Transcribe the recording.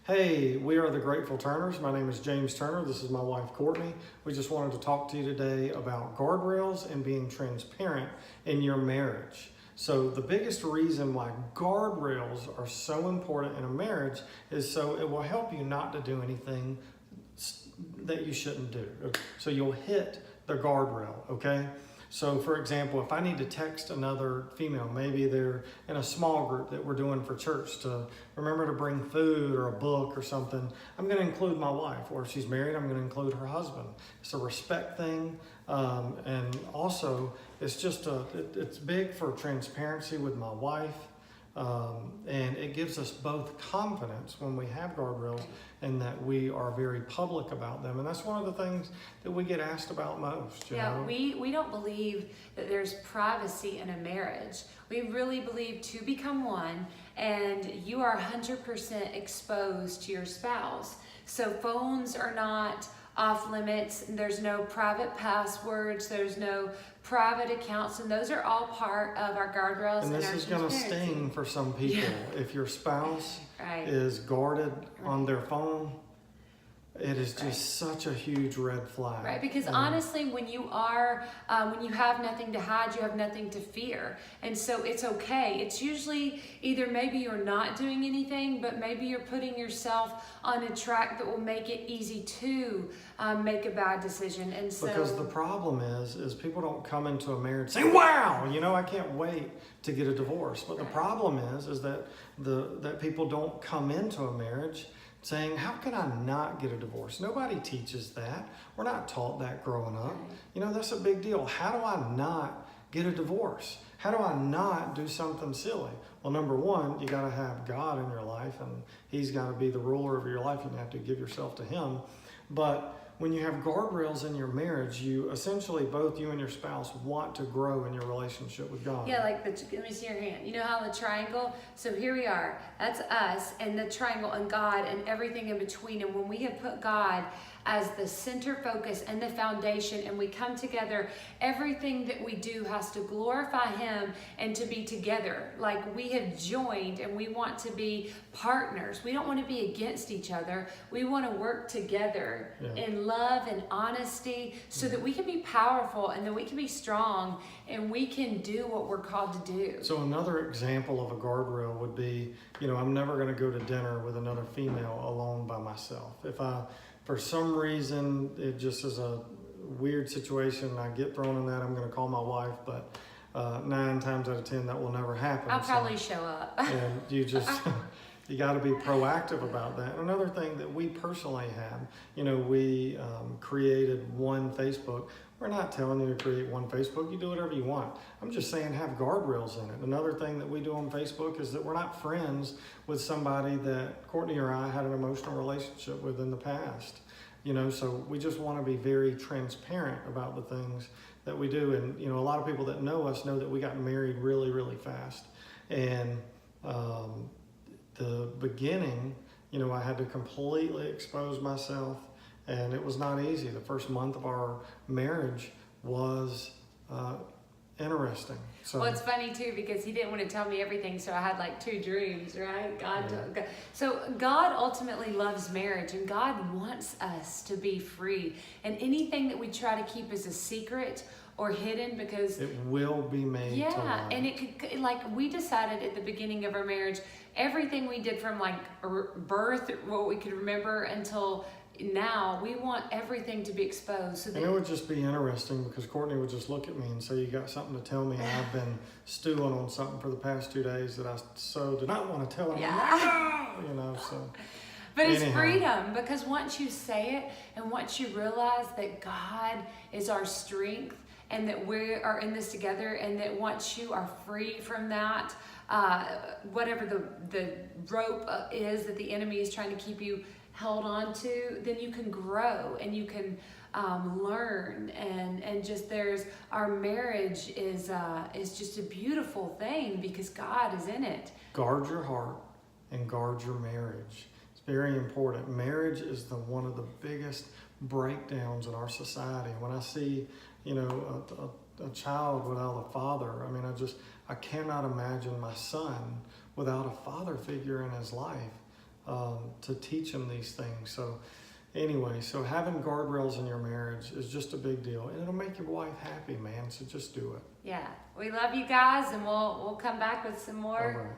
Hey, we are the Grateful Turners. My name is James Turner. This is my wife, Courtney. We just wanted to talk to you today about guardrails and being transparent in your marriage. So the biggest reason why guardrails are so important in a marriage is so it will help you not to do anything that you shouldn't do. So you'll hit the guardrail, okay? So for example, if I need to text another female, maybe they're in a small group that we're doing for church to remember to bring food or a book or something, I'm going to include my wife. Or if she's married, I'm going to include her husband. It's a respect thing. And also it's just it's big for transparency with my wife. And it gives us both confidence when we have guardrails and that we are very public about them. And that's one of the things that we get asked about most. You know? We don't believe that there's privacy in a marriage. We really believe to become one, and you are 100% exposed to your spouse. So phones are not off limits. There's no private passwords. There's no private accounts, and those are all part of our guardrails. And this is going to sting for some people. If your spouse is guarded on their phone, it is just such a huge red flag. Right, because honestly, when you have nothing to hide, you have nothing to fear. And so it's okay. It's usually either maybe you're not doing anything, but maybe you're putting yourself on a track that will make it easy to make a bad decision. And so, because the problem is people don't come into a marriage saying, wow, I can't wait to get a divorce. But the problem is that that people don't come into a marriage saying, how can I not get a divorce? Nobody teaches that. We're not taught that growing up. That's a big deal. How do I not get a divorce? How do I not do something silly? Well, number one, you got to have God in your life, and He's got to be the ruler of your life. You have to give yourself to Him. But when you have guardrails in your marriage, you essentially, both you and your spouse, want to grow in your relationship with God. Yeah, like let me see your hand. You know how the triangle? So here we are. That's us, and the triangle, and God, and everything in between. And when we have put God as the center focus and the foundation, and we come together, everything that we do has to glorify Him and to be together. Like we have joined, and we want to be partners. We don't want to be against each other. We want to work together in love and honesty so that we can be powerful, and that we can be strong, and we can do what we're called to do. So another example of a guardrail would be, I'm never going to go to dinner with another female alone by myself. If for some reason, it just is a weird situation, I get thrown in that, I'm going to call my wife, but 9 times out of 10, that will never happen. I'll probably show up. And you got to be proactive about that. Another thing that we personally have, we created one Facebook. We're not telling you to create one Facebook. You do whatever you want. I'm just saying have guardrails in it. Another thing that we do on Facebook is that we're not friends with somebody that Courtney or I had an emotional relationship with in the past. So we just want to be very transparent about the things that we do. And, a lot of people that know us know that we got married really, really fast. And the beginning, I had to completely expose myself. And it was not easy. The first month of our marriage was interesting. Well, it's funny too, because he didn't want to tell me everything, so I had like 2 dreams, right? So God ultimately loves marriage, and God wants us to be free. And anything that we try to keep as a secret or hidden, because it will be made to light. And it could, like we decided at the beginning of our marriage, everything we did from like birth, what we could remember until now, we want everything to be exposed. So and it would just be interesting, because Courtney would just look at me and say, you got something to tell me, and I've been stewing on something for the past 2 days that I so did not want to tell him. So. But it's freedom, because once you say it, and once you realize that God is our strength, and that we are in this together, and that once you are free from that, whatever the rope is that the enemy is trying to keep you held on to, then you can grow, and you can learn, and just our marriage is just a beautiful thing because God is in it. Guard your heart and guard your marriage. It's very important. Marriage is one of the biggest breakdowns in our society. When I see, a child without a father, I cannot imagine my son without a father figure in his life. to teach them these things. So anyway, so having guardrails in your marriage is just a big deal, and it'll make your wife happy, man. So just do it. Yeah, we love you guys, and we'll come back with some more All right.